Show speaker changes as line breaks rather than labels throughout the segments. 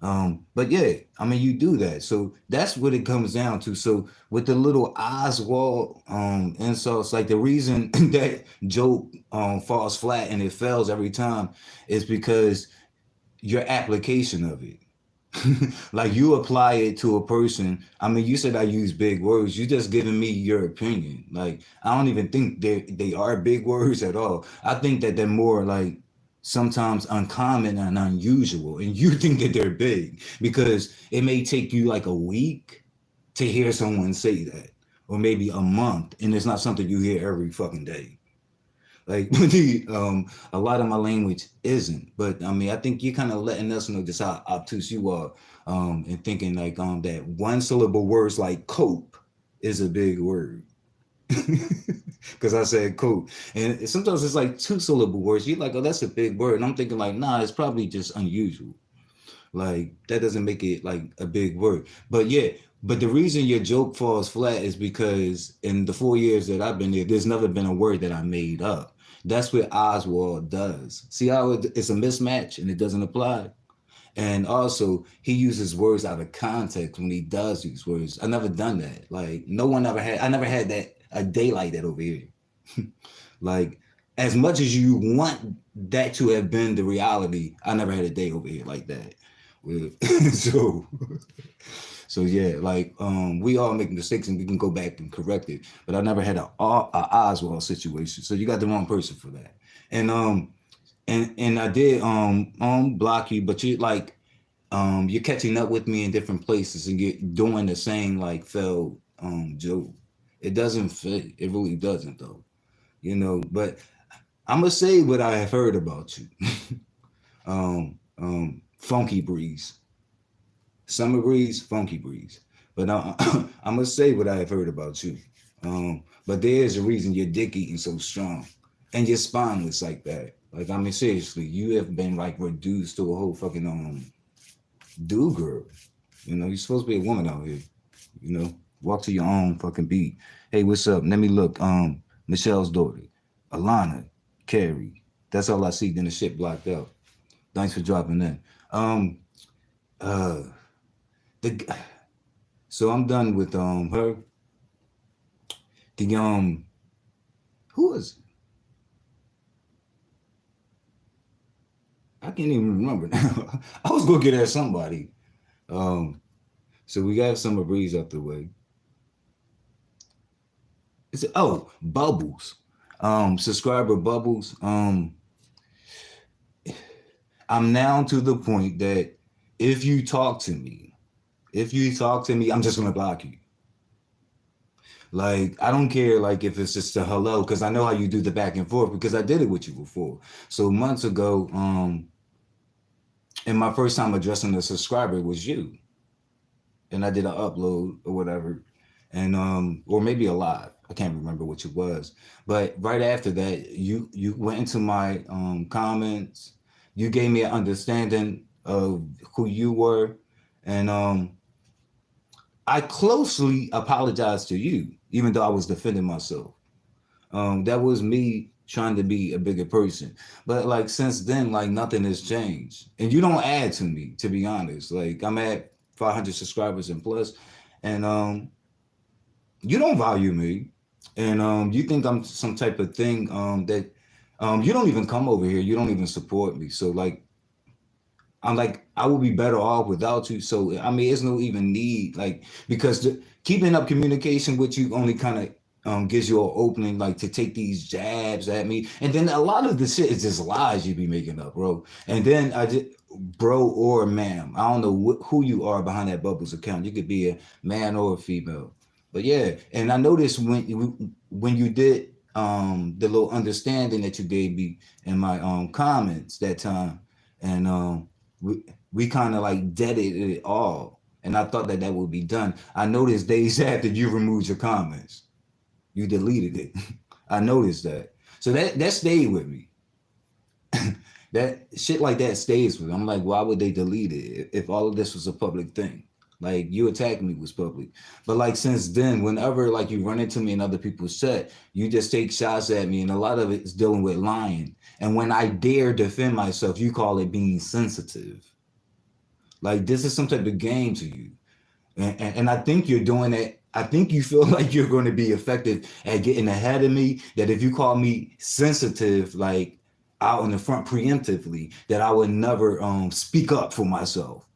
But yeah, I mean, you do that. So that's what it comes down to. So with the little Oswald insults, like the reason that joke falls flat and it fails every time is because your application of it. Like you apply it to a person. I mean, you said I use big words. You just giving me your opinion. Like I don't even think they are big words at all. I think that they're more like sometimes uncommon and unusual. And you think that they're big because it may take you like a week to hear someone say that, or maybe a month, and it's not something you hear every fucking day. Like a lot of my language isn't, but I mean, I think you're kind of letting us know just how obtuse you are, and thinking like that one syllable words like cope is a big word. Because I said cope, and sometimes it's like two syllable words. You're like, oh, that's a big word, and I'm thinking like, nah, it's probably just unusual. Like that doesn't make it like a big word. But yeah, but the reason your joke falls flat is because in the 4 years that I've been there, there's never been a word that I made up. That's what Oswald does. See how it's a mismatch and it doesn't apply? And also, he uses words out of context when he does use words. I never done that. Like no one ever had. I never had that a day like that over here. Like as much as you want that to have been the reality, I never had a day over here like that. so so yeah, like we all make mistakes and we can go back and correct it. But I never had a Oswald situation. So you got the wrong person for that. And and I did block you, but you like you're catching up with me in different places and you're doing the same like failed joke. It doesn't fit. It really doesn't though. You know, but I'm gonna say what I have heard about you. Funky Breeze. Summer Breeze, Funky Breeze. But I'm gonna say what I have heard about you. But there is a reason your dick eating so strong, and your spine looks like that. Like I mean, seriously, you have been like reduced to a whole fucking dude girl. You know, you're supposed to be a woman out here. You know, walk to your own fucking beat. Hey, what's up? Let me look. Michelle's daughter, Alana, Carrie. That's all I see. Then the shit blocked out. Thanks for dropping in. Uh, the so I'm done with her. The who is I can't even remember now. I was gonna get at somebody. Um, so we got Summer Breeze up the way. It's Bubbles. Subscriber Bubbles. I'm now to the point that if you talk to me, I'm just gonna block you. Like I don't care like if it's just a hello, because I know how you do the back and forth because I did it with you before. So months ago, and my first time addressing a subscriber was you. And I did an upload or whatever. And or maybe a live. I can't remember which it was. But right after that, you went into my comments. You gave me an understanding of who you were. And I closely apologized to you, even though I was defending myself. That was me trying to be a bigger person. But like since then, like nothing has changed. And you don't add to me, to be honest. Like I'm at 500 subscribers and plus, and you don't value me. And you think I'm some type of thing that you don't even come over here. You don't even support me. So like I'm like, I would be better off without you. So I mean, it's no even need, like, because keeping up communication with you only kind of gives you an opening, like, to take these jabs at me. And then a lot of the shit is just lies you be making up, bro. And then I just, bro or ma'am, I don't know who you are behind that Bubbles account. You could be a man or a female. But yeah, and I noticed when you did the little understanding that you gave me in my comments that time, and we kind of like deaded it all, and I thought that would be done. I noticed days after you removed your comments, you deleted it. I noticed that, so that stayed with me. That shit like that stays with me. I'm like, why would they delete it if all of this was a public thing? Like you attacking me was public. But like since then, whenever like you run into me in other people's set, you just take shots at me, and a lot of it is dealing with lying. And when I dare defend myself, you call it being sensitive. Like this is some type of game to you. And I think you're doing it. I think you feel like you're going to be effective at getting ahead of me. That if you call me sensitive, like out in the front preemptively, that I would never speak up for myself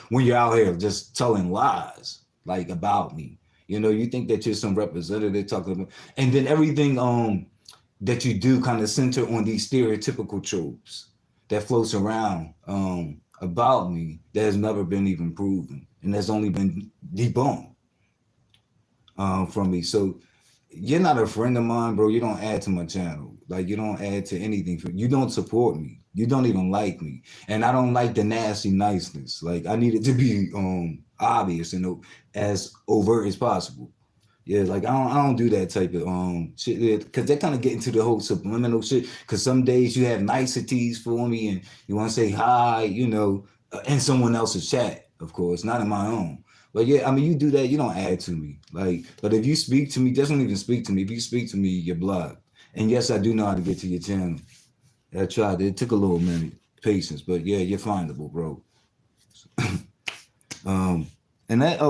when you're out here just telling lies like about me. You know, you think that you're some representative talking about, and then everything that you do kind of center on these stereotypical tropes that floats around about me that has never been even proven and has only been debunked from me. So you're not a friend of mine, bro. You don't add to my channel. Like you don't add to anything. You don't support me. You don't even like me. And I don't like the nasty niceness. Like I need it to be obvious and as overt as possible. Yeah, like I don't do that type of shit because they kind of get into the whole subliminal shit. Because some days you have niceties for me and you want to say hi, you know, in someone else's chat, of course, not in my own. But yeah, I mean, you do that, you don't add to me. Like, but if you speak to me, just don't even speak to me. If you speak to me, you're blocked. And yes, I do know how to get to your channel. I tried. It took a little minute, patience, but yeah, you're findable, bro. And that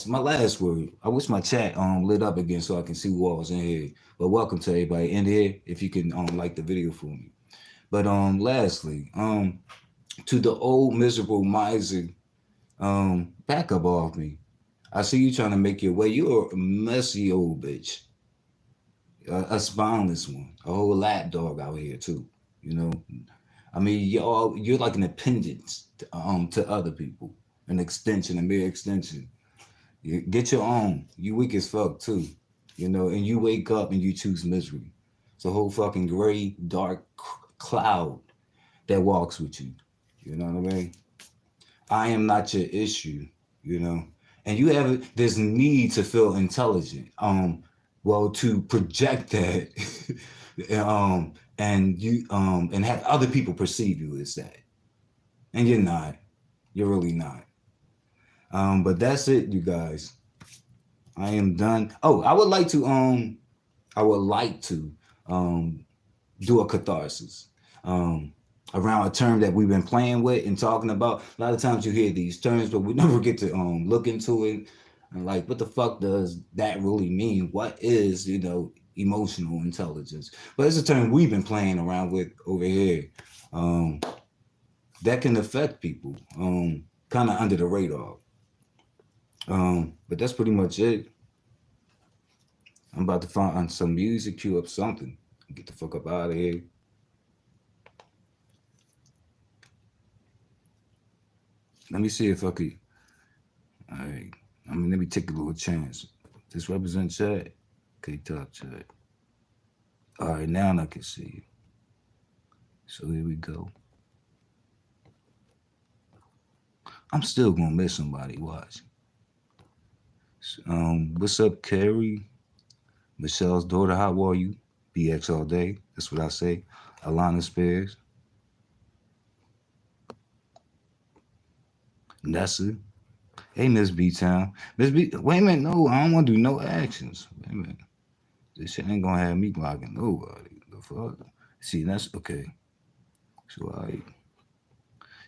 my last word. I wish my chat lit up again so I can see who all was in here. But welcome to everybody in here. If you can like the video for me. But lastly, to the old miserable miser, back up off me. I see you trying to make your way. You're a messy old bitch. A spineless one, a whole lap dog out here too. You know, I mean, you're like an appendage to other people, an extension, a mere extension. You get your own. You weak as fuck too, you know, and you wake up and you choose misery. It's a whole fucking gray, dark cloud that walks with you. You know what I mean? I am not your issue, you know, and you have this need to feel intelligent. Well, to project that, and you and have other people perceive you as that, and you're not. You're really not. But that's it, you guys. I am done. Oh, I would like to do a catharsis around a term that we've been playing with and talking about. A lot of times you hear these terms, but we never get to look into it. And like, what the fuck does that really mean? What is, you know, emotional intelligence? But it's a term we've been playing around with over here that can affect people kind of under the radar. But that's pretty much it. I'm about to find some music, cue up something, get the fuck up out of here. Let me see if I could. All right. I mean, let me take a little chance. This represent chat. Okay, top chat. All right, now I can see you. So here we go. I'm still gonna miss somebody. Watch. What's up, Carrie? Michelle's daughter. How are you? BX all day. That's what I say. Alana Spears. Nessa. Hey, Miss B-Town. Miss B, wait a minute. No, I don't want to do no actions. Wait a minute. This shit ain't gonna have me blocking nobody. The fuck? See, that's okay. So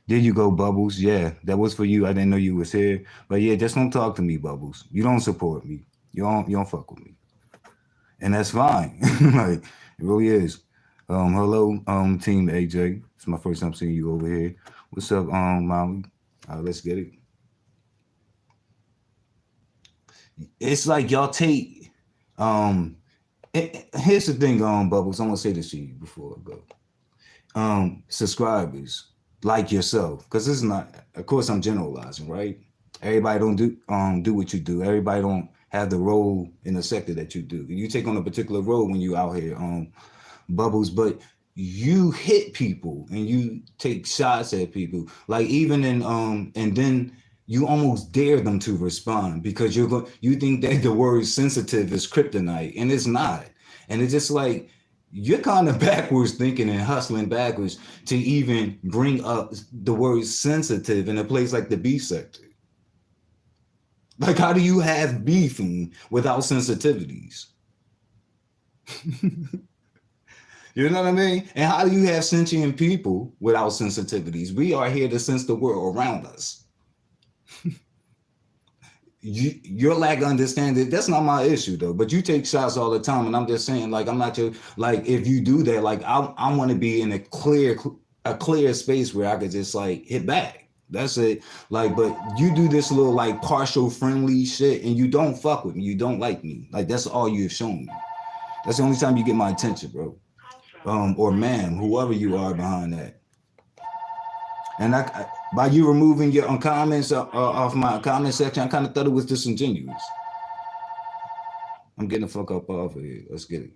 there you go, Bubbles. Yeah, that was for you. I didn't know you was here. But yeah, just don't talk to me, Bubbles. You don't support me. You don't fuck with me. And that's fine. Like, it really is. Hello, team AJ. It's my first time seeing you over here. What's up, Molly? Let's get it. It's like y'all take here's the thing, Bubbles. I want to say this to you before I go. Subscribers like yourself, because this is not, of course I'm generalizing, right? Everybody don't do what you do. Everybody don't have the role in the sector that you do. You take on a particular role when you out here, Bubbles, but you hit people and you take shots at people, like even in and then you almost dare them to respond because you think that the word sensitive is kryptonite, and it's not. And it's just like you're kind of backwards thinking and hustling backwards to even bring up the word sensitive in a place like the beef sector. Like, how do you have beefing without sensitivities? You know what I mean? And how do you have sentient people without sensitivities? We are here to sense the world around us. Your lack of understanding, that's not my issue though. But you take shots all the time, and I'm just saying, like, I'm not your, like, if you do that, like, I want to be in a clear space where I could just like hit back. That's it. Like, but you do this little like partial friendly shit, and you don't fuck with me. You don't like me. Like, that's all you've shown me. That's the only time you get my attention, bro. Or ma'am, whoever you are behind that. And I by you removing your comments off my comment section, I kind of thought it was disingenuous. I'm getting the fuck up off of here. Let's get it.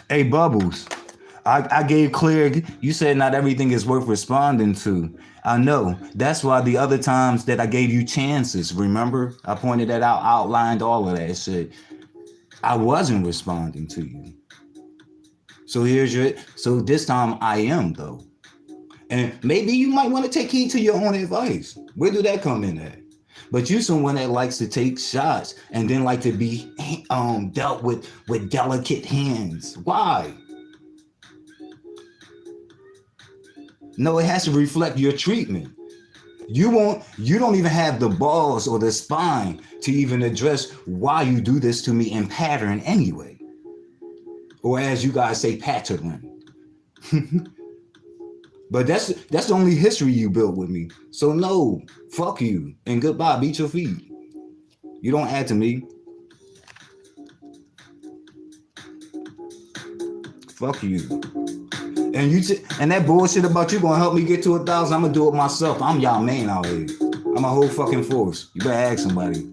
Hey, Bubbles. I gave clear, you said not everything is worth responding to. I know. That's why the other times that I gave you chances, remember? I pointed that out, outlined all of that shit. I wasn't responding to you. So so this time I am though. And maybe you might want to take heed to your own advice. Where do that come in at? But you someone that likes to take shots and then like to be dealt with delicate hands. Why? No, it has to reflect your treatment. You don't even have the balls or the spine to even address why you do this to me in pattern anyway. Or as you guys say, pattern. But that's the only history you built with me. So no, fuck you and goodbye, beat your feet. You don't add to me. Fuck you. And and that bullshit about you gonna help me get to 1,000, I'm gonna do it myself. I'm y'all man out here. I'm a whole fucking force. You better ask somebody.